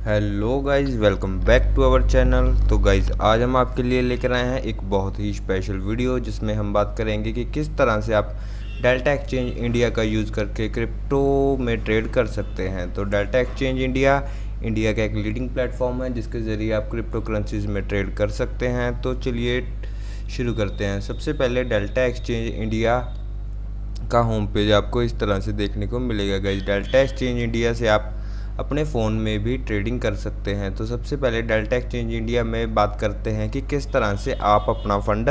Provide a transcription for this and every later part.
Hello guys, welcome back to our channel. तो guys, आज हम आपके लिए लेकर आए हैं एक बहुत ही स्पेशल वीडियो जिसमें हम बात करेंगे कि किस तरह से आप डेल्टा एक्सचेंज इंडिया का यूज़ करके क्रिप्टो में ट्रेड कर सकते हैं। तो डेल्टा एक्सचेंज इंडिया का एक लीडिंग प्लेटफॉर्म है जिसके ज़रिए आप क्रिप्टो करेंसीज में ट्रेड कर सकते हैं। तो चलिए शुरू करते हैं। सबसे पहले डेल्टा एक्सचेंज इंडिया का होम पेज आपको इस तरह से देखने को मिलेगा। गाइस, डेल्टा एक्सचेंज इंडिया से आप अपने फ़ोन में भी ट्रेडिंग कर सकते हैं। तो सबसे पहले डेल्टा एक्सचेंज इंडिया में बात करते हैं कि किस तरह से आप अपना फ़ंड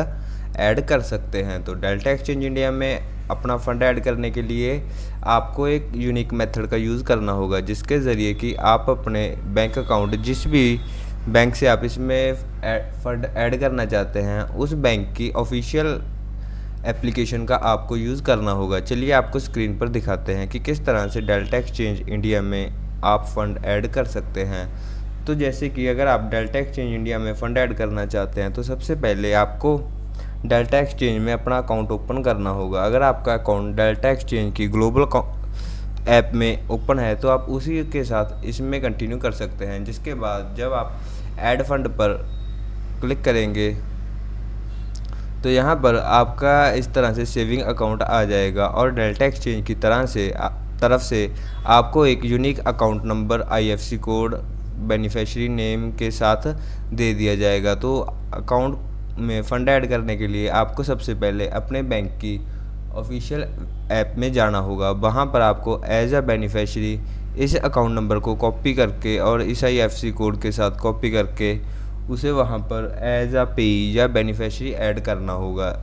ऐड कर सकते हैं। तो डेल्टा एक्सचेंज इंडिया में अपना फ़ंड ऐड करने के लिए आपको एक यूनिक मेथड का यूज़ करना होगा, जिसके ज़रिए कि आप अपने बैंक अकाउंट, जिस भी बैंक से आप इसमें फ़ंड ऐड करना चाहते हैं, उस बैंक की ऑफिशियल एप्लीकेशन का आपको यूज़ करना होगा। चलिए आपको स्क्रीन पर दिखाते हैं कि किस तरह से डेल्टा एक्सचेंज इंडिया में आप फ़ंड ऐड कर सकते हैं। तो जैसे कि अगर आप डेल्टा एक्सचेंज इंडिया में फ़ंड ऐड करना चाहते हैं तो सबसे पहले आपको डेल्टा एक्सचेंज में अपना अकाउंट ओपन करना होगा। अगर आपका अकाउंट डेल्टा एक्सचेंज की ग्लोबल ऐप में ओपन है तो आप उसी के साथ इसमें कंटिन्यू कर सकते हैं। जिसके बाद जब आप ऐड फंड पर क्लिक करेंगे तो यहाँ पर आपका इस तरह से सेविंग अकाउंट आ जाएगा और डेल्टा एक्सचेंज की तरफ से आपको एक unique account number, IFSC code, beneficiary name के साथ दे दिया जाएगा। तो अकाउंट में फ़ंड ऐड करने के लिए आपको सबसे पहले अपने बैंक की ऑफिशियल ऐप में जाना होगा। वहाँ पर आपको एज अ बेनिफिशियरी इस अकाउंट नंबर को कॉपी करके और इस आईएफएससी कोड के साथ कॉपी करके उसे वहाँ पर एज अ पेई या बेनिफिशियरी ऐड करना होगा।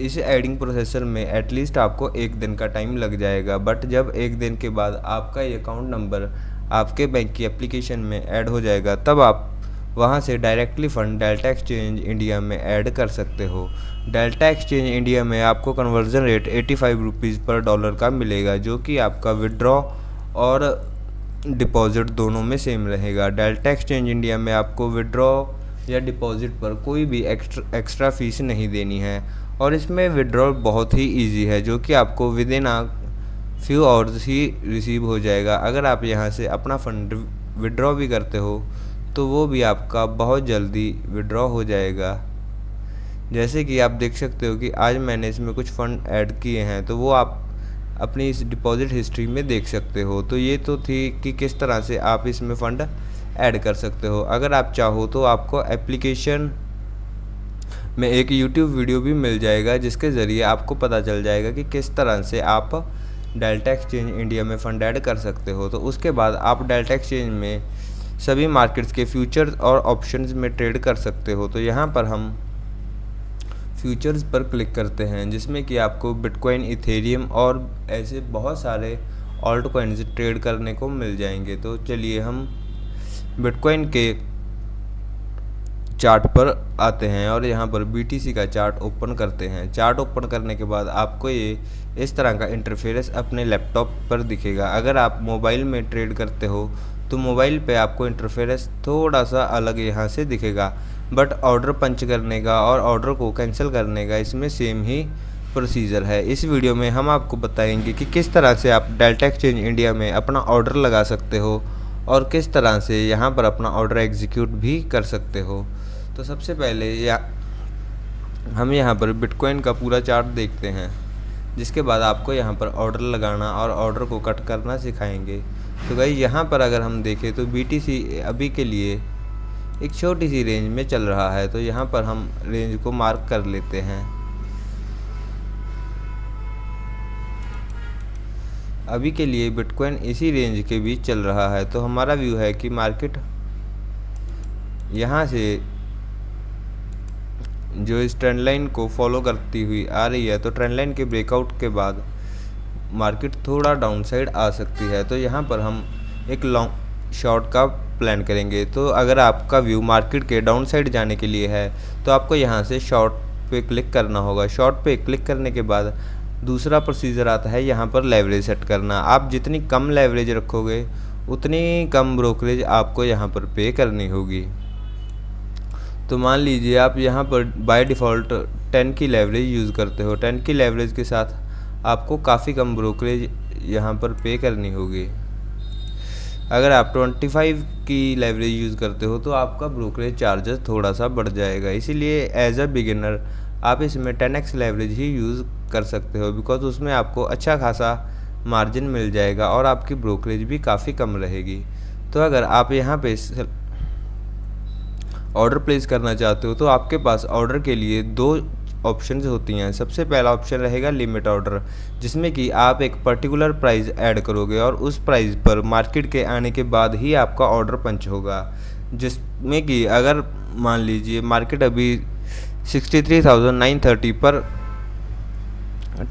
इस ऐडिंग प्रोसेसर में एटलीस्ट आपको एक दिन का टाइम लग जाएगा, बट जब एक दिन के बाद आपका ये अकाउंट नंबर आपके बैंक की एप्लीकेशन में ऐड हो जाएगा तब आप वहाँ से directly fund delta exchange India में ऐड कर सकते हो। डेल्टा एक्सचेंज इंडिया में आपको कन्वर्जन रेट 85 रुपीज़ पर डॉलर का मिलेगा, जो कि आपका विड्रॉ और डिपॉज़िट दोनों में सेम रहेगा। डेल्टा एक्सचेंज इंडिया में आपको विड्रॉ या डिपॉज़िट पर कोई भी एक्स्ट्रा फीस नहीं देनी है और इसमें विड्रॉ बहुत ही इजी है, जो कि आपको with in a few hours he receive हो जाएगा। अगर आप यहाँ से अपना फ़ंड विड्रॉ भी करते हो तो वो भी आपका बहुत जल्दी विड्रॉ हो जाएगा। जैसे कि आप देख सकते हो कि आज मैंने इसमें कुछ फ़ंड ऐड किए हैं, तो वो आप अपनी इस डिपॉज़िट हिस्ट्री में देख सकते हो। तो ये तो थी कि किस तरह से आप इसमें फ़ंड ऐड कर सकते हो। अगर आप चाहो तो आपको एप्लीकेशन में एक यूट्यूब वीडियो भी मिल जाएगा, जिसके ज़रिए आपको पता चल जाएगा कि किस तरह से आप डेल्टा एक्सचेंज इंडिया में फ़ंड ऐड कर सकते हो। तो उसके बाद आप डेल्टा एक्सचेंज में सभी मार्केट्स के फ्यूचर्स और ऑप्शंस में ट्रेड कर सकते हो। तो यहाँ पर हम फ्यूचर्स पर क्लिक करते हैं, जिसमें कि आपको बिटकॉइन, इथेरियम और ऐसे बहुत सारे ऑल्ट कॉइन्स ट्रेड करने को मिल जाएंगे। तो चलिए हम बिटकॉइन के चार्ट पर आते हैं और यहाँ पर BTC का चार्ट ओपन करते हैं। चार्ट ओपन करने के बाद आपको ये इस तरह का इंटरफेस अपने लैपटॉप पर दिखेगा। अगर आप मोबाइल में ट्रेड करते हो तो मोबाइल पे आपको इंटरफेस थोड़ा सा अलग यहाँ से दिखेगा, बट ऑर्डर पंच करने का और ऑर्डर को कैंसिल करने का इसमें सेम ही प्रोसीजर है। इस वीडियो में हम आपको बताएंगे कि किस तरह से आप डेल्टा एक्सचेंज इंडिया में अपना ऑर्डर लगा सकते हो और किस तरह से यहाँ पर अपना ऑर्डर एग्जीक्यूट भी कर सकते हो। तो सबसे पहले हम यहाँ पर बिटकॉइन का पूरा चार्ट देखते हैं, जिसके बाद आपको यहाँ पर ऑर्डर लगाना और ऑर्डर को कट करना सिखाएंगे। तो भाई यहाँ पर अगर हम देखें तो BTC अभी के लिए एक छोटी सी रेंज में चल रहा है, तो यहाँ पर हम रेंज को मार्क कर लेते हैं। अभी के लिए बिटकॉइन इसी रेंज के बीच चल रहा है। तो हमारा व्यू है कि मार्केट यहाँ से जो इस ट्रेंड लाइन को फॉलो करती हुई आ रही है, तो ट्रेंड लाइन के ब्रेकआउट के बाद मार्केट थोड़ा डाउन साइड आ सकती है। तो यहाँ पर हम एक लॉन्ग शॉर्ट का प्लान करेंगे। तो अगर आपका व्यू मार्केट के डाउन साइड जाने के लिए है तो आपको यहाँ से शॉर्ट पे क्लिक करना होगा। शॉर्ट पे क्लिक करने के बाद दूसरा प्रोसीजर आता है यहाँ पर लेवरेज सेट करना। आप जितनी कम लेवरेज रखोगे उतनी कम ब्रोकरेज आपको यहाँ पर पे करनी होगी। तो मान लीजिए आप यहाँ पर बाय डिफ़ॉल्ट 10 की लेवरेज यूज़ करते हो। 10 की लेवरेज के साथ आपको काफ़ी कम ब्रोकरेज यहाँ पर पे करनी होगी। अगर आप 25 की लेवरेज यूज़ करते हो तो आपका ब्रोकरेज चार्जेस थोड़ा सा बढ़ जाएगा। इसीलिए एज अ बिगिनर आप इसमें 10x लेवरेज ही यूज़ कर सकते हो, बिकॉज उसमें आपको अच्छा खासा मार्जिन मिल जाएगा और आपकी ब्रोकरेज भी काफ़ी कम रहेगी। तो अगर आप यहाँ पे ऑर्डर प्लेस करना चाहते हो तो आपके पास ऑर्डर के लिए दो ऑप्शंस होती हैं। सबसे पहला ऑप्शन रहेगा लिमिट ऑर्डर, जिसमें कि आप एक पर्टिकुलर प्राइस ऐड करोगे और उस प्राइस पर मार्केट के आने के बाद ही आपका ऑर्डर पंच होगा। जिसमें कि अगर मान लीजिए मार्केट अभी 63,930 पर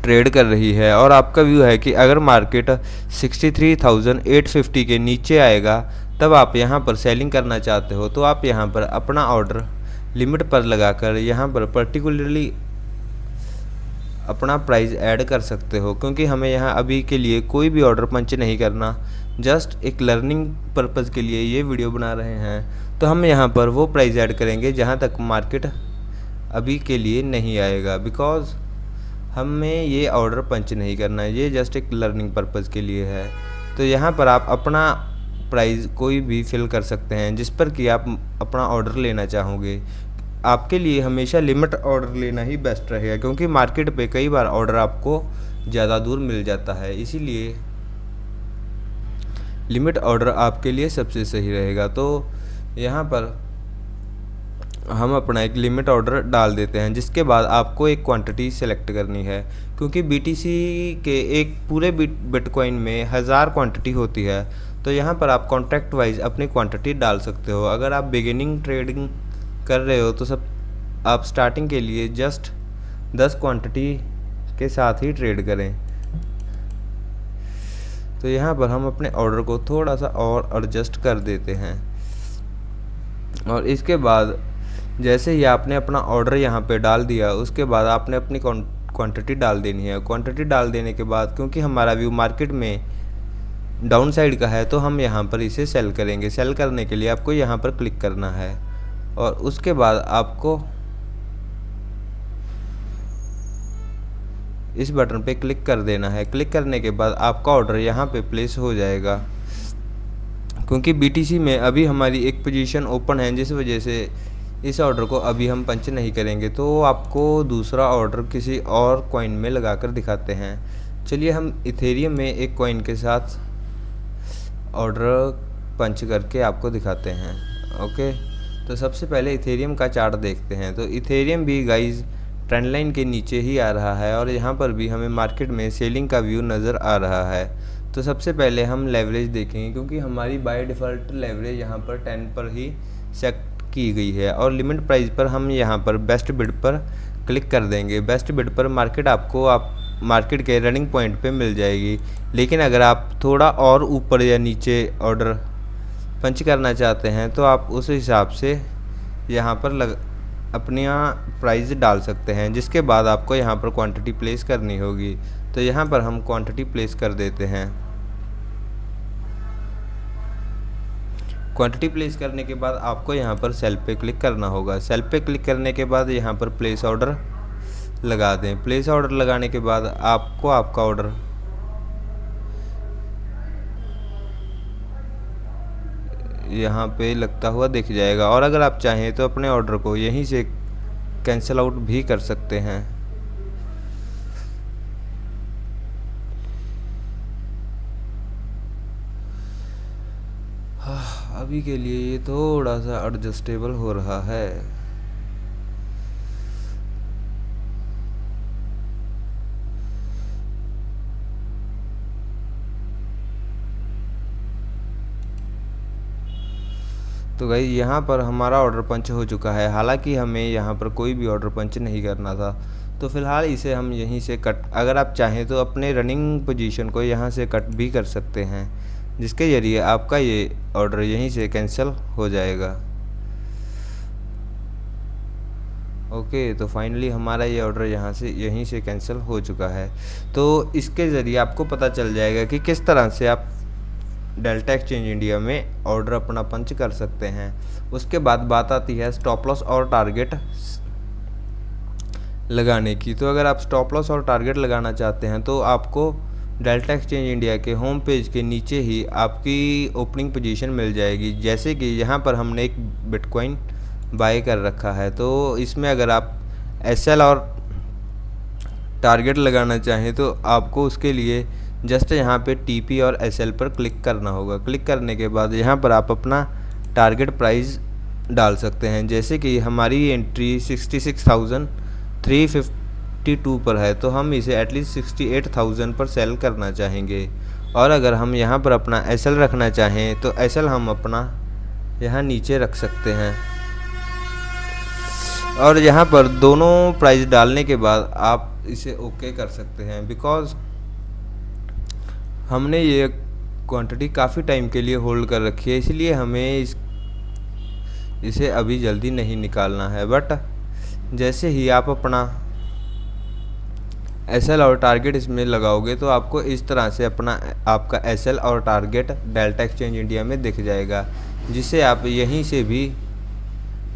ट्रेड कर रही है और आपका व्यू है कि अगर मार्केट 63,850 के नीचे आएगा तब आप यहाँ पर सेलिंग करना चाहते हो, तो आप यहाँ पर अपना ऑर्डर लिमिट पर लगाकर यहाँ पर पर्टिकुलरली अपना प्राइस ऐड कर सकते हो। क्योंकि हमें यहाँ अभी के लिए कोई भी ऑर्डर पंच नहीं करना, जस्ट एक लर्निंग पर्पज़ के लिए ये वीडियो बना रहे हैं। तो हम यहाँ पर वो प्राइस ऐड करेंगे जहाँ तक मार्केट अभी के लिए नहीं आएगा, बिकॉज़ हमें ये ऑर्डर पंच नहीं करना है, ये जस्ट एक लर्निंग पर्पज़ के लिए है। तो यहाँ पर आप अपना प्राइस कोई भी फिल कर सकते हैं जिस पर कि आप अपना ऑर्डर लेना चाहोगे। आपके लिए हमेशा लिमिट ऑर्डर लेना ही बेस्ट रहेगा, क्योंकि मार्केट पे कई बार ऑर्डर आपको ज़्यादा दूर मिल जाता है। इसीलिए लिमिट ऑर्डर आपके लिए सबसे सही रहेगा। तो यहाँ पर हम अपना एक लिमिट ऑर्डर डाल देते हैं, जिसके बाद आपको एक क्वांटिटी सेलेक्ट करनी है, क्योंकि BTC के एक पूरे बिटकॉइन में 1000 क्वांटिटी होती है। तो यहाँ पर आप कॉन्ट्रैक्ट वाइज अपनी क्वांटिटी डाल सकते हो। अगर आप बिगिनिंग ट्रेडिंग कर रहे हो तो सब आप स्टार्टिंग के लिए जस्ट 10 क्वांटिटी के साथ ही ट्रेड करें। तो यहाँ पर हम अपने ऑर्डर को थोड़ा सा और एडजस्ट कर देते हैं और इसके बाद जैसे ही आपने अपना ऑर्डर यहाँ पे डाल दिया, उसके बाद आपने अपनी क्वांटिटी डाल देनी है। क्वांटिटी डाल देने के बाद क्योंकि हमारा व्यू मार्केट में डाउन साइड का है तो हम यहाँ पर इसे सेल करेंगे। सेल करने के लिए आपको यहाँ पर क्लिक करना है और उसके बाद आपको इस बटन पे क्लिक कर देना है। क्लिक करने के बाद आपका ऑर्डर यहाँ पे प्लेस हो जाएगा। क्योंकि BTC में अभी हमारी एक पोजीशन ओपन है, जिस वजह से इस ऑर्डर को अभी हम पंच नहीं करेंगे, तो आपको दूसरा ऑर्डर किसी और कॉइन में लगाकर दिखाते हैं। चलिए हम इथेरियम में एक कॉइन के साथ ऑर्डर पंच करके आपको दिखाते हैं। ओके, तो सबसे पहले इथेरियम का चार्ट देखते हैं। तो इथेरियम भी गाइज ट्रेंड लाइन के नीचे ही आ रहा है और यहाँ पर भी हमें मार्केट में सेलिंग का व्यू नज़र आ रहा है। तो सबसे पहले हम लेवरेज देखेंगे, क्योंकि हमारी बाय डिफ़ॉल्ट लेवरेज यहाँ पर 10 पर ही सेट की गई है और लिमिट प्राइस पर हम यहाँ पर बेस्ट बिड पर क्लिक कर देंगे। बेस्ट बिड पर मार्केट आपको मार्केट के रनिंग पॉइंट पे मिल जाएगी। लेकिन अगर आप थोड़ा और ऊपर या नीचे ऑर्डर पंच करना चाहते हैं तो आप उस हिसाब से यहाँ पर अपनी प्राइस डाल सकते हैं, जिसके बाद आपको यहाँ पर क्वांटिटी प्लेस करनी होगी। तो यहाँ पर हम क्वांटिटी प्लेस कर देते हैं। क्वांटिटी प्लेस करने के बाद आपको यहाँ पर सेल पे क्लिक करना होगा। सेल पे क्लिक करने के बाद यहाँ पर प्लेस ऑर्डर लगा दें। प्लेस ऑर्डर लगाने के बाद आपको आपका ऑर्डर यहाँ पे लगता हुआ दिख जाएगा और अगर आप चाहें तो अपने ऑर्डर को यहीं से कैंसिल आउट भी कर सकते हैं। अभी के लिए ये थोड़ा सा एडजस्टेबल हो रहा है। तो गाइस यहाँ पर हमारा ऑर्डर पंच हो चुका है। हालांकि हमें यहाँ पर कोई भी ऑर्डर पंच नहीं करना था, तो फ़िलहाल इसे हम यहीं से कट, अगर आप चाहें तो अपने रनिंग पोजीशन को यहाँ से कट भी कर सकते हैं, जिसके ज़रिए आपका ये ऑर्डर यहीं से कैंसिल हो जाएगा। ओके, तो फाइनली हमारा ये ऑर्डर यहीं से कैंसिल हो चुका है। तो इसके ज़रिए आपको पता चल जाएगा कि किस तरह से आप डेल्टा एक्सचेंज इंडिया में ऑर्डर अपना पंच कर सकते हैं। उसके बाद बात आती है स्टॉप लॉस और टारगेट लगाने की। तो अगर आप स्टॉप लॉस और टारगेट लगाना चाहते हैं तो आपको डेल्टा एक्सचेंज इंडिया के होम पेज के नीचे ही आपकी ओपनिंग पोजीशन मिल जाएगी। जैसे कि यहाँ पर हमने एक बिटकॉइन बाय कर रखा है, तो इसमें अगर आप एसएल और टारगेट लगाना चाहें तो आपको उसके लिए जस्ट यहाँ पे टीपी और एसएल पर क्लिक करना होगा। क्लिक करने के बाद यहाँ पर आप अपना टारगेट प्राइस डाल सकते हैं। जैसे कि हमारी एंट्री 66,352 पर है, तो हम इसे एटलीस्ट 68,000 पर सेल करना चाहेंगे। और अगर हम यहाँ पर अपना एसएल रखना चाहें तो एसएल हम अपना यहाँ नीचे रख सकते हैं। और यहाँ पर दोनों प्राइस डालने के बाद आप इसे ओके कर सकते हैं, बिकॉज़ हमने ये क्वांटिटी काफ़ी टाइम के लिए होल्ड कर रखी है, इसलिए हमें इसे अभी जल्दी नहीं निकालना है। बट जैसे ही आप अपना एसएल और टारगेट इसमें लगाओगे तो आपको इस तरह से आपका एसएल और टारगेट डेल्टा एक्सचेंज इंडिया में दिख जाएगा, जिसे आप यहीं से भी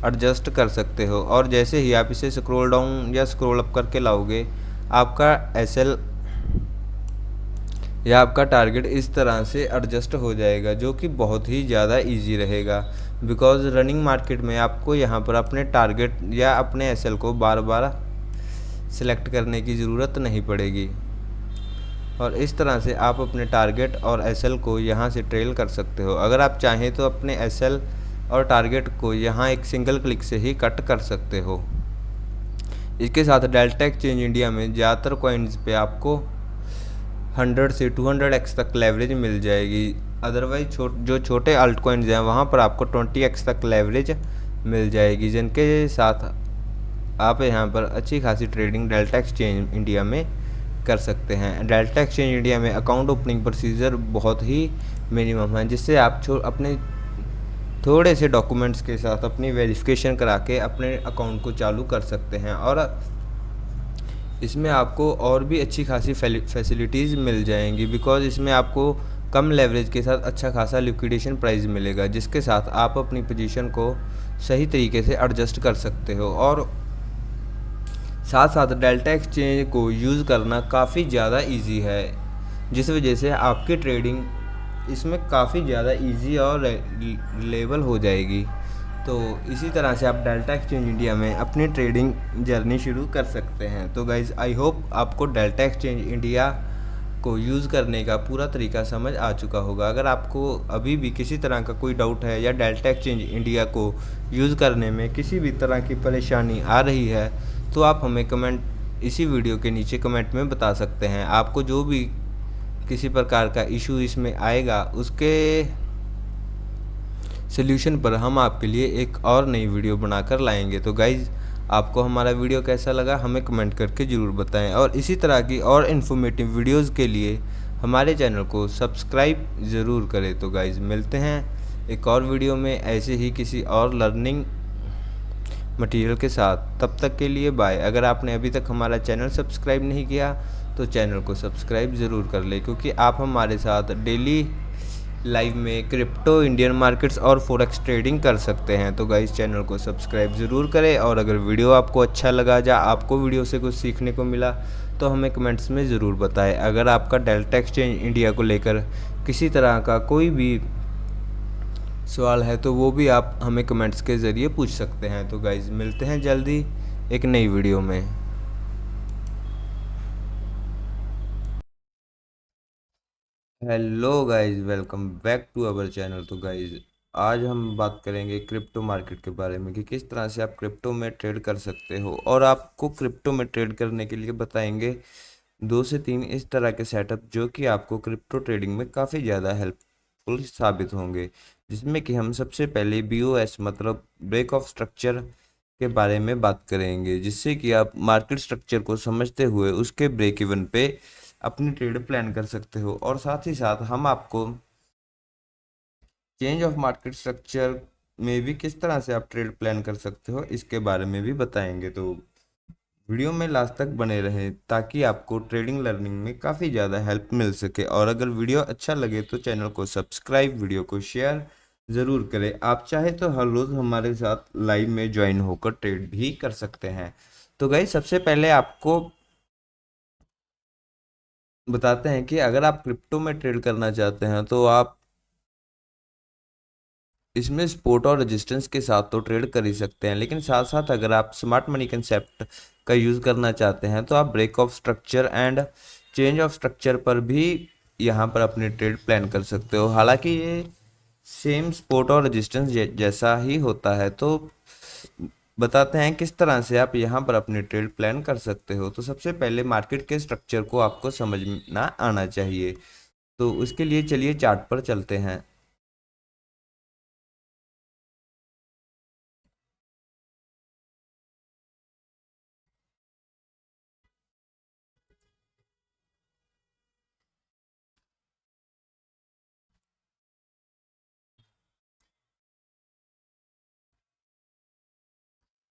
एडजस्ट कर सकते हो। और जैसे ही आप इसे स्क्रॉल डाउन या स्क्रॉल अप करके लाओगे, आपका एसएल या आपका टारगेट इस तरह से एडजस्ट हो जाएगा, जो कि बहुत ही ज़्यादा इजी रहेगा। बिकॉज़ रनिंग मार्केट में आपको यहाँ पर अपने टारगेट या अपने एसएल को बार बार सिलेक्ट करने की ज़रूरत नहीं पड़ेगी। और इस तरह से आप अपने टारगेट और एसएल को यहाँ से ट्रेल कर सकते हो। अगर आप चाहें तो अपने एसएल और टारगेट को यहाँ एक सिंगल क्लिक से ही कट कर सकते हो। इसके साथ डेल्टा एक्सचेंज इंडिया में ज़्यादातर कॉइन्स पे आपको 100 से 200x तक लेवरेज मिल जाएगी। अदरवाइज जो छोटे अल्ट कॉइन्स हैं वहाँ पर आपको 20x तक लेवरेज मिल जाएगी, जिनके साथ आप यहाँ पर अच्छी खासी ट्रेडिंग डेल्टा एक्सचेंज इंडिया में कर सकते हैं। डेल्टा एक्सचेंज इंडिया में अकाउंट ओपनिंग प्रोसीजर बहुत ही मिनिमम है, जिससे आप अपने थोड़े से डॉक्यूमेंट्स के साथ अपनी वेरिफिकेशन करा के अपने अकाउंट को चालू कर सकते हैं। और इसमें आपको और भी अच्छी खासी फैसिलिटीज़ मिल जाएंगी, बिकॉज़ इसमें आपको कम लेवरेज के साथ अच्छा खासा लिक्विडेशन प्राइस मिलेगा, जिसके साथ आप अपनी पोजीशन को सही तरीके से एडजस्ट कर सकते हो। और साथ साथ डेल्टा एक्सचेंज को यूज़ करना काफ़ी ज़्यादा इजी है, जिस वजह से आपकी ट्रेडिंग इसमें काफ़ी ज़्यादा इजी और रिलेबल हो जाएगी। तो इसी तरह से आप डेल्टा एक्सचेंज इंडिया में अपनी ट्रेडिंग जर्नी शुरू कर सकते हैं। तो गाइज़, आई होप आपको डेल्टा एक्सचेंज इंडिया को यूज़ करने का पूरा तरीका समझ आ चुका होगा। अगर आपको अभी भी किसी तरह का कोई डाउट है या डेल्टा एक्सचेंज इंडिया को यूज़ करने में किसी भी तरह की परेशानी आ रही है, तो आप हमें इसी वीडियो के नीचे कमेंट में बता सकते हैं। आपको जो भी किसी प्रकार का इशू इसमें आएगा, उसके सल्यूशन पर हम आपके लिए एक और नई वीडियो बनाकर लाएंगे। तो गाइज़, आपको हमारा वीडियो कैसा लगा हमें कमेंट करके ज़रूर बताएं। और इसी तरह की और इन्फॉर्मेटिव वीडियोस के लिए हमारे चैनल को सब्सक्राइब ज़रूर करें। तो गाइज़, मिलते हैं एक और वीडियो में ऐसे ही किसी और लर्निंग मटेरियल के साथ। तब तक के लिए बाय। अगर आपने अभी तक हमारा चैनल सब्सक्राइब नहीं किया तो चैनल को सब्सक्राइब ज़रूर कर लें, क्योंकि आप हमारे साथ डेली लाइव में क्रिप्टो, इंडियन मार्केट्स और फॉरेक्स ट्रेडिंग कर सकते हैं। तो गाइस, चैनल को सब्सक्राइब ज़रूर करें। और अगर वीडियो आपको अच्छा लगा या आपको वीडियो से कुछ सीखने को मिला तो हमें कमेंट्स में ज़रूर बताएं। अगर आपका डेल्टा एक्सचेंज इंडिया को लेकर किसी तरह का कोई भी सवाल है तो वो भी आप हमें कमेंट्स के ज़रिए पूछ सकते हैं। तो गाइज़, मिलते हैं जल्दी एक नई वीडियो में। Hello guys, welcome back to our channel. तो गाइज, आज हम बात करेंगे क्रिप्टो मार्केट के बारे में कि किस तरह से आप क्रिप्टो में ट्रेड कर सकते हो। और आपको क्रिप्टो में ट्रेड करने के लिए बताएंगे 2 से 3 इस तरह के सेटअप, जो कि आपको क्रिप्टो ट्रेडिंग में काफ़ी ज़्यादा हेल्पफुल साबित होंगे। जिसमें कि हम सबसे पहले BOS मतलब ब्रेक ऑफ स्ट्रक्चर के बारे में बात करेंगे, जिससे कि आप मार्केट स्ट्रक्चर को समझते हुए उसके ब्रेक इवन पे अपनी ट्रेड प्लान कर सकते हो। और साथ ही साथ हम आपको चेंज ऑफ मार्केट स्ट्रक्चर में भी किस तरह से आप ट्रेड प्लान कर सकते हो इसके बारे में भी बताएंगे। तो वीडियो में लास्ट तक बने रहें ताकि आपको ट्रेडिंग लर्निंग में काफ़ी ज़्यादा हेल्प मिल सके। और अगर वीडियो अच्छा लगे तो चैनल को सब्सक्राइब, वीडियो को शेयर ज़रूर करें। आप चाहे तो हर रोज़ हमारे साथ लाइव में ज्वाइन होकर ट्रेड भी कर सकते हैं। तो गाइस, सबसे पहले आपको बताते हैं कि अगर आप क्रिप्टो में ट्रेड करना चाहते हैं तो आप इसमें सपोर्ट और रेजिस्टेंस के साथ तो ट्रेड कर ही सकते हैं, लेकिन साथ साथ अगर आप स्मार्ट मनी कंसेप्ट का यूज़ करना चाहते हैं तो आप break of structure and change of structure पर भी यहाँ पर अपने ट्रेड प्लान कर सकते हो। हालांकि ये सेम सपोर्ट और रेजिस्टेंस जैसा ही होता है। तो बताते हैं किस तरह से आप यहाँ पर अपने ट्रेड प्लान कर सकते हो। तो सबसे पहले मार्केट के स्ट्रक्चर को आपको समझना आना चाहिए। तो उसके लिए चलिए चार्ट पर चलते हैं।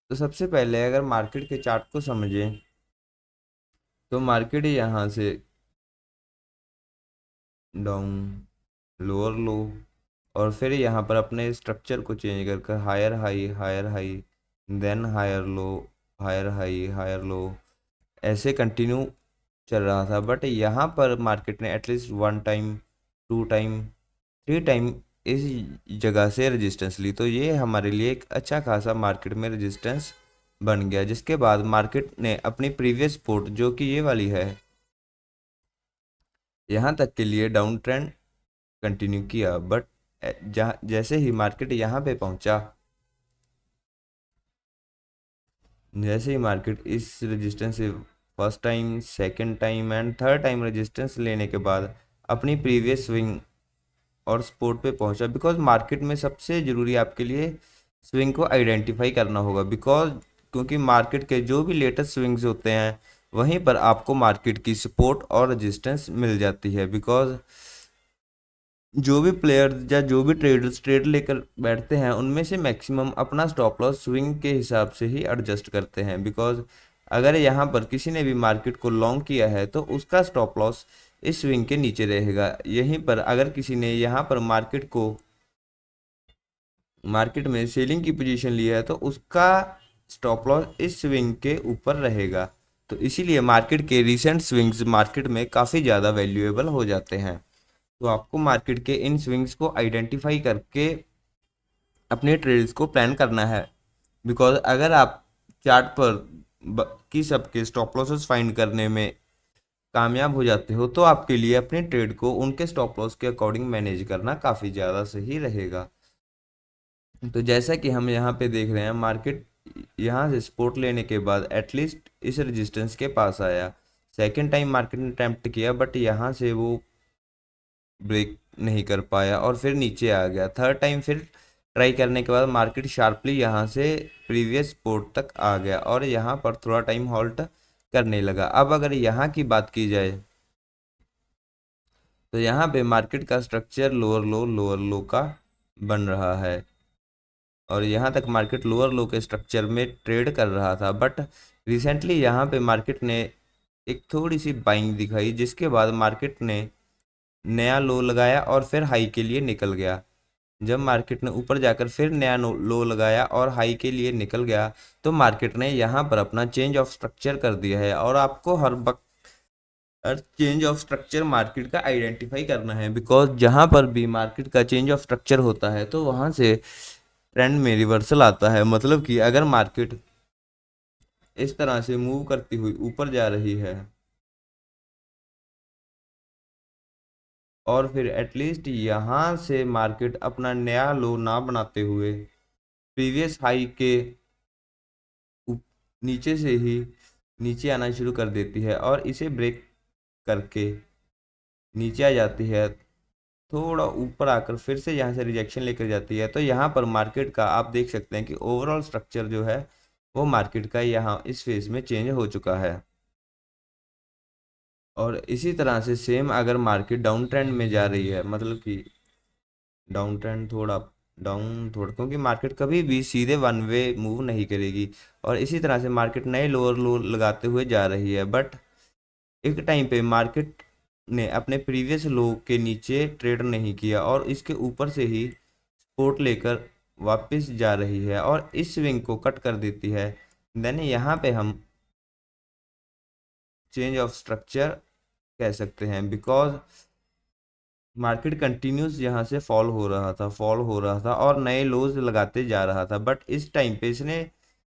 तो सबसे पहले अगर मार्केट के चार्ट को समझें तो मार्केट यहाँ से डाउन, लोअर लो, और फिर यहाँ पर अपने स्ट्रक्चर को चेंज करके higher high, higher high, then higher low, higher high, higher low, ऐसे कंटिन्यू चल रहा था। बट यहाँ पर मार्केट ने एटलीस्ट 1 टाइम, 2 टाइम, 3 टाइम इस जगह से रेजिस्टेंस ली। तो ये हमारे लिए एक अच्छा खासा मार्केट में रेजिस्टेंस बन गया, जिसके बाद मार्केट ने अपनी प्रीवियस सपोर्ट जो कि ये वाली है, यहाँ तक के लिए डाउन ट्रेंड कंटिन्यू किया। बट जहाँ जैसे ही मार्केट यहाँ पे पहुँचा, जैसे ही मार्केट इस रेजिस्टेंस से first time, second time and third time resistance लेने के बाद अपनी प्रीवियस स्विंग और सपोर्ट पे पहुंचा। बिकॉज मार्केट में सबसे ज़रूरी आपके लिए स्विंग को आइडेंटिफाई करना होगा। क्योंकि मार्केट के जो भी लेटेस्ट स्विंग्स होते हैं वहीं पर आपको मार्केट की सपोर्ट और रेजिस्टेंस मिल जाती है। बिकॉज जो भी प्लेयर या जो भी ट्रेडर्स ट्रेड लेकर बैठते हैं उनमें से मैक्सिमम अपना स्टॉप लॉस स्विंग के हिसाब से ही एडजस्ट करते हैं। बिकॉज अगर यहाँ पर किसी ने भी मार्केट को लॉन्ग किया है तो उसका स्टॉप लॉस इस स्विंग के नीचे रहेगा। यहीं पर अगर किसी ने यहाँ पर मार्केट में सेलिंग की पोजीशन ली है तो उसका स्टॉप लॉस इस स्विंग के ऊपर रहेगा। तो इसीलिए मार्केट के रीसेंट स्विंग्स मार्केट में काफ़ी ज़्यादा वैल्यूएबल हो जाते हैं। तो आपको मार्केट के इन स्विंग्स को आइडेंटिफाई करके अपने ट्रेड्स को प्लान करना है। बिकॉज अगर आप चार्ट पर की सबके स्टॉप लॉसेस फाइंड करने में कामयाब हो जाते हो तो आपके लिए अपने ट्रेड को उनके स्टॉप लॉस के अकॉर्डिंग मैनेज करना काफ़ी ज़्यादा सही रहेगा। तो जैसा कि हम यहाँ पे देख रहे हैं, मार्केट यहाँ से सपोर्ट लेने के बाद एटलीस्ट इस रेजिस्टेंस के पास आया। सेकंड टाइम मार्केट ने अटेम्प्ट किया बट यहाँ से वो ब्रेक नहीं कर पाया और फिर नीचे आ गया। थर्ड टाइम फिर ट्राई करने के बाद मार्केट शार्पली यहाँ से प्रीवियस सपोर्ट तक आ गया और यहाँ पर थोड़ा टाइम हॉल्ट करने लगा। अब अगर यहाँ की बात की जाए तो यहाँ पे मार्केट का स्ट्रक्चर लोअर लो का बन रहा है और यहाँ तक मार्केट लोअर लो के स्ट्रक्चर में ट्रेड कर रहा था। बट रिसेंटली यहाँ पे मार्केट ने एक थोड़ी सी बाइंग दिखाई, जिसके बाद मार्केट ने नया लो लगाया और फिर हाई के लिए निकल गया। जब मार्केट ने ऊपर जाकर फिर नया लो लगाया और हाई के लिए निकल गया तो मार्केट ने यहाँ पर अपना चेंज ऑफ स्ट्रक्चर कर दिया है। और आपको हर वक्त चेंज ऑफ स्ट्रक्चर मार्केट का आइडेंटिफाई करना है। बिकॉज जहाँ पर भी मार्केट का चेंज ऑफ स्ट्रक्चर होता है तो वहाँ से ट्रेंड में रिवर्सल आता है। मतलब कि अगर मार्केट इस तरह से मूव करती हुई ऊपर जा रही है और फिर एटलीस्ट यहाँ से मार्केट अपना नया लो ना बनाते हुए प्रीवियस हाई के नीचे से ही नीचे आना शुरू कर देती है और इसे ब्रेक करके नीचे आ जाती है, थोड़ा ऊपर आकर फिर से यहाँ से रिजेक्शन लेकर जाती है, तो यहाँ पर मार्केट का आप देख सकते हैं कि ओवरऑल स्ट्रक्चर जो है वो मार्केट का यहाँ इस फेज में चेंज हो चुका है। और इसी तरह से सेम अगर मार्केट डाउन ट्रेंड में जा रही है, मतलब कि डाउन ट्रेंड थोड़ा डाउन थोड़ा, क्योंकि मार्केट कभी भी सीधे वन वे मूव नहीं करेगी और इसी तरह से मार्केट नए लोअर लो लगाते हुए जा रही है। बट एक टाइम पे मार्केट ने अपने प्रीवियस लो के नीचे ट्रेड नहीं किया और इसके ऊपर से ही सपोर्ट लेकर वापस जा रही है और इस स्विंग को कट कर देती है। देन यहाँ पे हम चेंज ऑफ स्ट्रक्चर कह सकते हैं, बिकॉज मार्केट कंटिन्यूस यहाँ से फॉल हो रहा था और नए लोज लगाते जा रहा था। बट इस टाइम पे इसने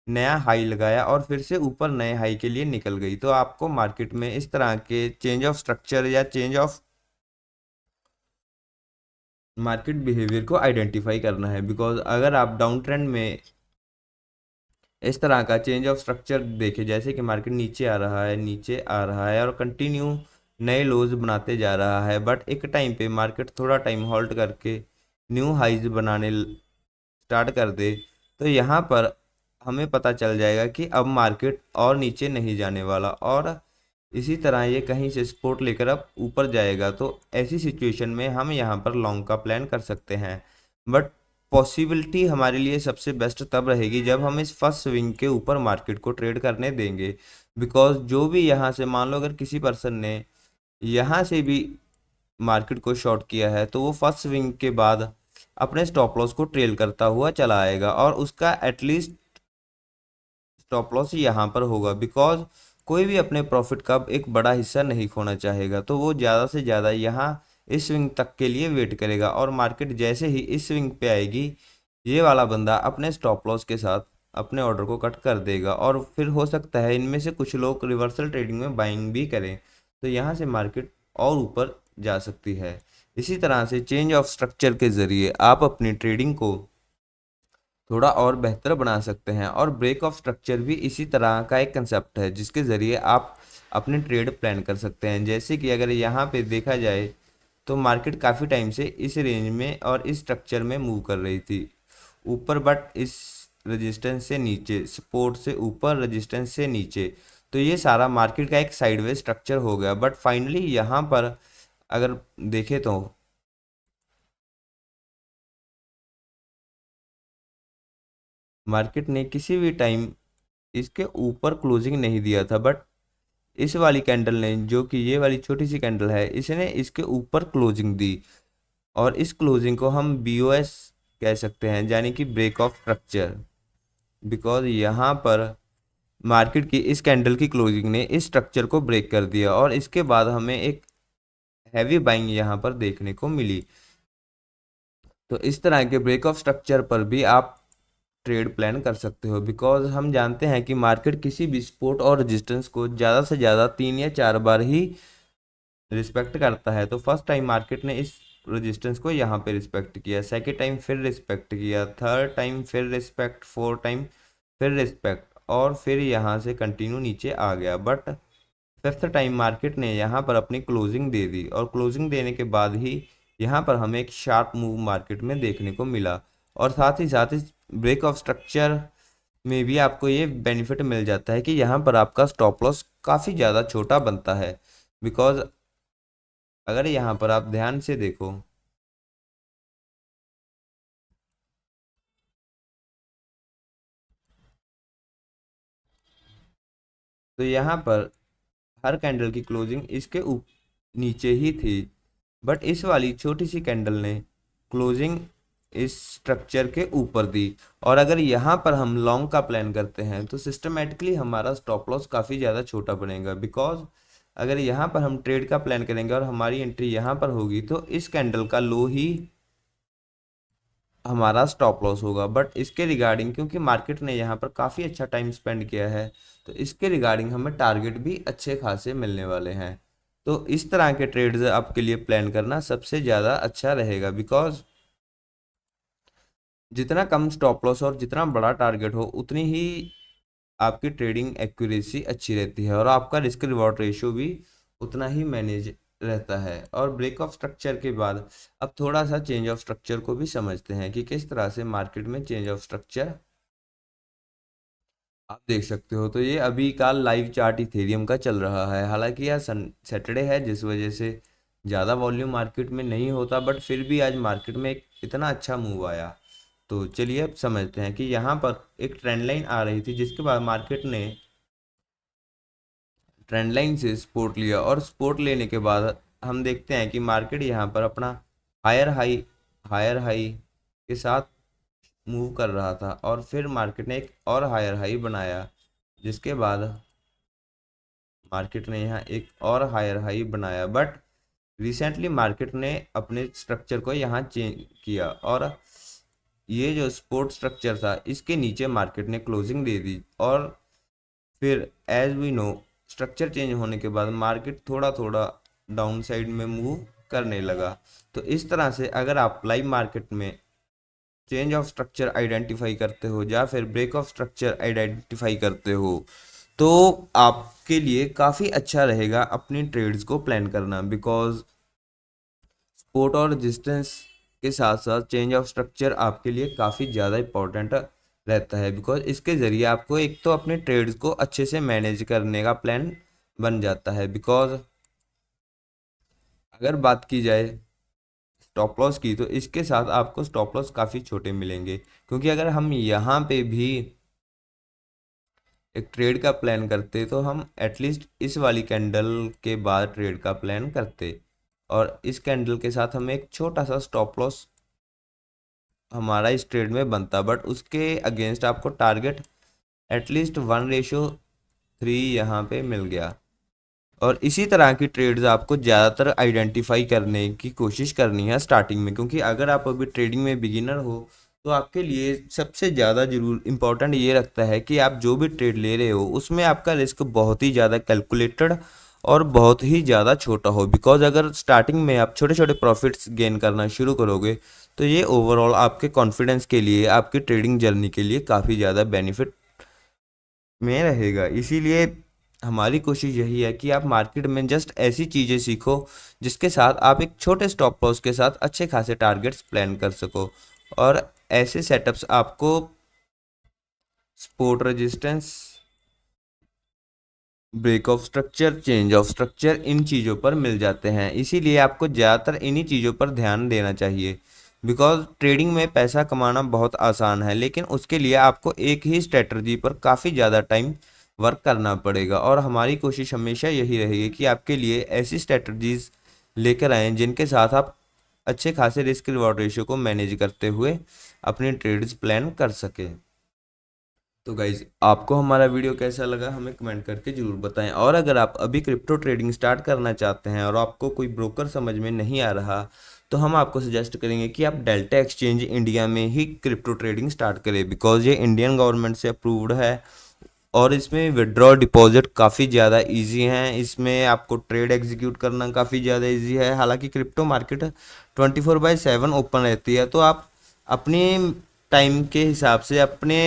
नया हाई लगाया और फिर से ऊपर नए हाई के लिए निकल गई। तो आपको मार्केट में इस तरह के चेंज ऑफ स्ट्रक्चर या चेंज ऑफ मार्केट बिहेवियर को आइडेंटिफाई करना है। बिकॉज अगर आप डाउन ट्रेंड में इस तरह का चेंज ऑफ स्ट्रक्चर देखें, जैसे कि मार्केट नीचे आ रहा है, नीचे आ रहा है और कंटिन्यू नए लोज बनाते जा रहा है, बट एक टाइम पे मार्केट थोड़ा टाइम होल्ड करके न्यू हाइज बनाने स्टार्ट कर दे, तो यहाँ पर हमें पता चल जाएगा कि अब मार्केट और नीचे नहीं जाने वाला और इसी तरह ये कहीं से सपोर्ट लेकर अब ऊपर जाएगा। तो ऐसी सिचुएशन में हम यहाँ पर लॉन्ग का प्लान कर सकते हैं। बट पॉसिबिलिटी हमारे लिए सबसे बेस्ट तब रहेगी जब हम इस फर्स्ट स्विंग के ऊपर मार्केट को ट्रेड करने देंगे। बिकॉज जो भी यहाँ से, मान लो अगर किसी पर्सन ने यहाँ से भी मार्केट को शॉर्ट किया है, तो वो फर्स्ट स्विंग के बाद अपने स्टॉप लॉस को ट्रेल करता हुआ चला आएगा और उसका एटलीस्ट स्टॉप लॉस यहाँ पर होगा। बिकॉज कोई भी अपने प्रॉफिट का एक बड़ा हिस्सा नहीं खोना चाहेगा, तो वो ज़्यादा से ज़्यादा यहाँ इस स्विंग तक के लिए वेट करेगा और मार्केट जैसे ही इस स्विंग पे आएगी, ये वाला बंदा अपने स्टॉप लॉस के साथ अपने ऑर्डर को कट कर देगा और फिर हो सकता है इनमें से कुछ लोग रिवर्सल ट्रेडिंग में बाइंग भी करें, तो यहाँ से मार्केट और ऊपर जा सकती है। इसी तरह से चेंज ऑफ स्ट्रक्चर के ज़रिए आप अपनी ट्रेडिंग को थोड़ा और बेहतर बना सकते हैं। और ब्रेक ऑफ स्ट्रक्चर भी इसी तरह का एक कंसेप्ट है जिसके ज़रिए आप अपने ट्रेड प्लान कर सकते हैं। जैसे कि अगर यहाँ पे देखा जाए तो मार्केट काफ़ी टाइम से इस रेंज में और इस स्ट्रक्चर में मूव कर रही थी ऊपर, बट इस रेजिस्टेंस से नीचे, सपोर्ट से ऊपर, रेजिस्टेंस से नीचे, तो ये सारा मार्केट का एक साइडवेज स्ट्रक्चर हो गया। बट फाइनली यहाँ पर अगर देखें तो मार्केट ने किसी भी टाइम इसके ऊपर क्लोजिंग नहीं दिया था, बट इस वाली कैंडल ने, जो कि ये वाली छोटी सी कैंडल है, इसने इसके ऊपर क्लोजिंग दी और इस क्लोजिंग को हम BOS कह सकते हैं, यानी कि ब्रेक ऑफ स्ट्रक्चर। बिकॉज यहाँ पर मार्केट की इस कैंडल की क्लोजिंग ने इस स्ट्रक्चर को ब्रेक कर दिया और इसके बाद हमें एक हैवी बाइंग यहाँ पर देखने को मिली। तो इस तरह के ब्रेक ऑफ स्ट्रक्चर पर भी आप ट्रेड प्लान कर सकते हो। बिकॉज हम जानते हैं कि मार्केट किसी भी सपोर्ट और रेजिस्टेंस को ज़्यादा से ज़्यादा 3 या 4 बार ही रिस्पेक्ट करता है। तो फर्स्ट टाइम मार्केट ने इस रेजिस्टेंस को यहाँ पे रिस्पेक्ट किया, सेकेंड टाइम फिर रिस्पेक्ट किया, थर्ड टाइम फिर रिस्पेक्ट, फोर्थ टाइम फिर रिस्पेक्ट और फिर यहाँ से कंटिन्यू नीचे आ गया। बट फिफ्थ टाइम मार्केट ने यहाँ पर अपनी क्लोजिंग दे दी और क्लोजिंग देने के बाद ही यहाँ पर हमें एक शार्प मूव मार्केट में देखने को मिला। और साथ ही ब्रेक ऑफ स्ट्रक्चर में भी आपको ये बेनिफिट मिल जाता है कि यहाँ पर आपका स्टॉप लॉस काफ़ी ज़्यादा छोटा बनता है। बिकॉज अगर यहाँ पर आप ध्यान से देखो तो यहाँ पर हर कैंडल की क्लोजिंग इसके नीचे ही थी, बट इस वाली छोटी सी कैंडल ने क्लोजिंग इस स्ट्रक्चर के ऊपर दी। और अगर यहाँ पर हम लॉन्ग का प्लान करते हैं तो सिस्टमेटिकली हमारा स्टॉप लॉस काफ़ी ज़्यादा छोटा बनेगा। बिकॉज अगर यहाँ पर हम ट्रेड का प्लान करेंगे और हमारी एंट्री यहाँ पर होगी तो इस कैंडल का लो ही हमारा स्टॉप लॉस होगा। बट इसके रिगार्डिंग, क्योंकि मार्केट ने यहाँ पर काफ़ी अच्छा टाइम स्पेंड किया है, तो इसके रिगार्डिंग हमें टारगेट भी अच्छे खासे मिलने वाले हैं। तो इस तरह के ट्रेड्स आपके लिए प्लान करना सबसे ज़्यादा अच्छा रहेगा। बिकॉज जितना कम स्टॉप लॉस और जितना बड़ा टारगेट हो उतनी ही आपकी ट्रेडिंग एक्यूरेसी अच्छी रहती है और आपका रिस्क रिवॉर्ड रेशियो भी उतना ही मैनेज रहता है। और ब्रेक ऑफ स्ट्रक्चर के बाद अब थोड़ा सा चेंज ऑफ स्ट्रक्चर को भी समझते हैं कि किस तरह से मार्केट में चेंज ऑफ स्ट्रक्चर आप देख सकते हो। तो ये अभी का लाइव चार्ट इथेरियम का चल रहा है। हालांकि यह सैटरडे है जिस वजह से ज़्यादा वॉल्यूम मार्केट में नहीं होता, बट फिर भी आज मार्केट में एक इतना अच्छा मूव आया। तो चलिए अब समझते हैं कि यहाँ पर एक ट्रेंड लाइन आ रही थी जिसके बाद मार्केट ने ट्रेंड लाइन से सपोर्ट लिया और सपोर्ट लेने के बाद हम देखते हैं कि मार्केट यहाँ पर अपना हायर हाई के साथ मूव कर रहा था और फिर मार्केट ने एक और हायर हाई बनाया जिसके बाद मार्केट ने यहाँ एक और हायर हाई बनाया, बट रिसेंटली मार्केट ने अपने स्ट्रक्चर को यहाँ चेंज किया और ये जो सपोर्ट स्ट्रक्चर था इसके नीचे मार्केट ने क्लोजिंग दे दी और फिर as we know structure change होने के बाद मार्केट थोड़ा थोड़ा डाउन साइड में मूव करने लगा। तो इस तरह से अगर आप लाइव मार्केट में चेंज ऑफ स्ट्रक्चर आइडेंटिफाई करते हो या फिर ब्रेक ऑफ स्ट्रक्चर आइडेंटिफाई करते हो तो आपके लिए काफ़ी अच्छा रहेगा अपनी ट्रेड्स को प्लान करना, बिकॉज सपोर्ट और रेजिस्टेंस के साथ साथ चेंज ऑफ स्ट्रक्चर आपके लिए काफ़ी ज़्यादा इम्पोर्टेंट रहता है, बिकॉज इसके ज़रिए आपको एक तो अपने ट्रेड्स को अच्छे से मैनेज करने का प्लान बन जाता है। बिकॉज अगर बात की जाए स्टॉप लॉस की तो इसके साथ आपको स्टॉप लॉस काफ़ी छोटे मिलेंगे, क्योंकि अगर हम यहाँ पे भी एक ट्रेड का प्लान करते तो हम एटलीस्ट इस वाली कैंडल के बाद ट्रेड का प्लान करते और इस कैंडल के साथ हमें एक छोटा सा स्टॉप लॉस हमारा इस ट्रेड में बनता, बट उसके अगेंस्ट आपको टारगेट एटलीस्ट 1:3 यहाँ पे मिल गया। और इसी तरह की ट्रेड्स आपको ज़्यादातर आइडेंटिफाई करने की कोशिश करनी है स्टार्टिंग में, क्योंकि अगर आप अभी ट्रेडिंग में बिगिनर हो तो आपके लिए सबसे ज़्यादा जरूर इम्पोर्टेंट ये रखता है कि आप जो भी ट्रेड ले रहे हो उसमें आपका रिस्क बहुत ही ज़्यादा कैलकुलेटेड और बहुत ही ज़्यादा छोटा हो। बिकॉज अगर स्टार्टिंग में आप छोटे छोटे प्रॉफिट्स गेन करना शुरू करोगे तो ये ओवरऑल आपके कॉन्फिडेंस के लिए, आपकी ट्रेडिंग जर्नी के लिए काफ़ी ज़्यादा बेनिफिट में रहेगा। इसीलिए हमारी कोशिश यही है कि आप मार्केट में जस्ट ऐसी चीज़ें सीखो जिसके साथ आप एक छोटे स्टॉप लॉस के साथ अच्छे खासे टारगेट्स प्लान कर सको, और ऐसे सेटअप्स आपको support, resistance, break of structure, change of structure इन चीज़ों पर मिल जाते हैं। इसीलिए आपको ज़्यादातर इन्हीं चीज़ों पर ध्यान देना चाहिए। बिकॉज ट्रेडिंग में पैसा कमाना बहुत आसान है, लेकिन उसके लिए आपको एक ही स्ट्रेटजी पर काफ़ी ज़्यादा टाइम वर्क करना पड़ेगा, और हमारी कोशिश हमेशा यही रहेगी कि आपके लिए ऐसी स्ट्रेटजीज लेकर आएँ जिनके साथ आप अच्छे खासे रिस्क रिवॉर्ड रेशियो को मैनेज करते हुए अपनी ट्रेड्स प्लान कर सकें। तो गाइज आपको हमारा वीडियो कैसा लगा हमें कमेंट करके ज़रूर बताएं, और अगर आप अभी क्रिप्टो ट्रेडिंग स्टार्ट करना चाहते हैं और आपको कोई ब्रोकर समझ में नहीं आ रहा तो हम आपको सजेस्ट करेंगे कि आप डेल्टा एक्सचेंज इंडिया में ही क्रिप्टो ट्रेडिंग स्टार्ट करें, बिकॉज ये इंडियन गवर्नमेंट से अप्रूव्ड है और इसमें विड्रॉ डिपॉजिट काफ़ी ज़्यादा इजी हैं। इसमें आपको ट्रेड एग्जीक्यूट करना काफ़ी ज़्यादा इजी है। हालांकि क्रिप्टो मार्केट 24/7 ओपन रहती है, तो आप अपने टाइम के हिसाब से, अपने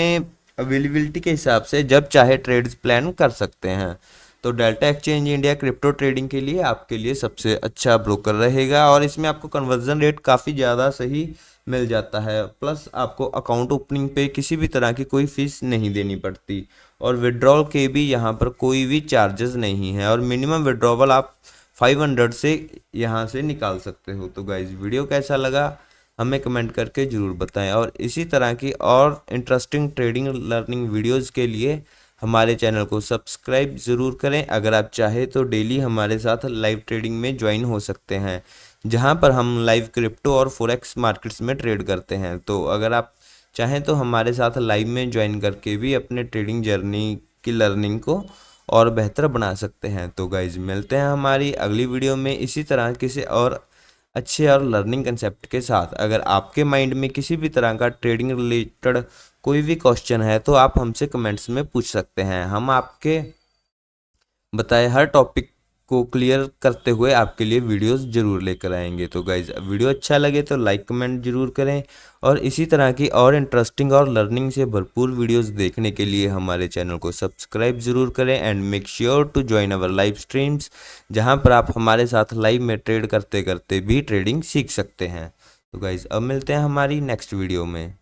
अवेलेबिलिटी के हिसाब से जब चाहे ट्रेड्स प्लान कर सकते हैं। तो delta exchange India crypto trading के लिए आपके लिए सबसे अच्छा ब्रोकर रहेगा, और इसमें आपको कन्वर्जन रेट काफ़ी ज़्यादा सही मिल जाता है। प्लस आपको अकाउंट ओपनिंग पे किसी भी तरह की कोई फीस नहीं देनी पड़ती, और विड्रॉल के भी यहाँ पर कोई भी चार्जेस नहीं है, और मिनिमम विड्रॉवल आप 500 से यहाँ से निकाल सकते हो। तो गाइज वीडियो कैसा लगा हमें कमेंट करके ज़रूर बताएं, और इसी तरह की और इंटरेस्टिंग ट्रेडिंग लर्निंग वीडियोस के लिए हमारे चैनल को सब्सक्राइब ज़रूर करें। अगर आप चाहें तो डेली हमारे साथ लाइव ट्रेडिंग में ज्वाइन हो सकते हैं, जहां पर हम लाइव क्रिप्टो और फॉरेक्स मार्केट्स में ट्रेड करते हैं। तो अगर आप चाहें तो हमारे साथ लाइव में ज्वाइन करके भी अपने ट्रेडिंग जर्नी की लर्निंग को और बेहतर बना सकते हैं। तो गाइज मिलते हैं हमारी अगली वीडियो में इसी तरह किसी और अच्छे और लर्निंग कंसेप्ट के साथ। अगर आपके माइंड में किसी भी तरह का ट्रेडिंग रिलेटेड कोई भी क्वेश्चन है तो आप हमसे कमेंट्स में पूछ सकते हैं। हम आपके बताए हर टॉपिक को क्लियर करते हुए आपके लिए वीडियोस जरूर लेकर आएंगे। तो गाइज वीडियो अच्छा लगे तो लाइक कमेंट जरूर करें, और इसी तरह की और इंटरेस्टिंग और लर्निंग से भरपूर वीडियोस देखने के लिए हमारे चैनल को सब्सक्राइब जरूर करें, and make sure to join our live streams, जहां पर आप हमारे साथ लाइव में ट्रेड करते करते भी ट्रेडिंग सीख सकते हैं। तो गाइज अब मिलते हैं हमारी नेक्स्ट वीडियो में।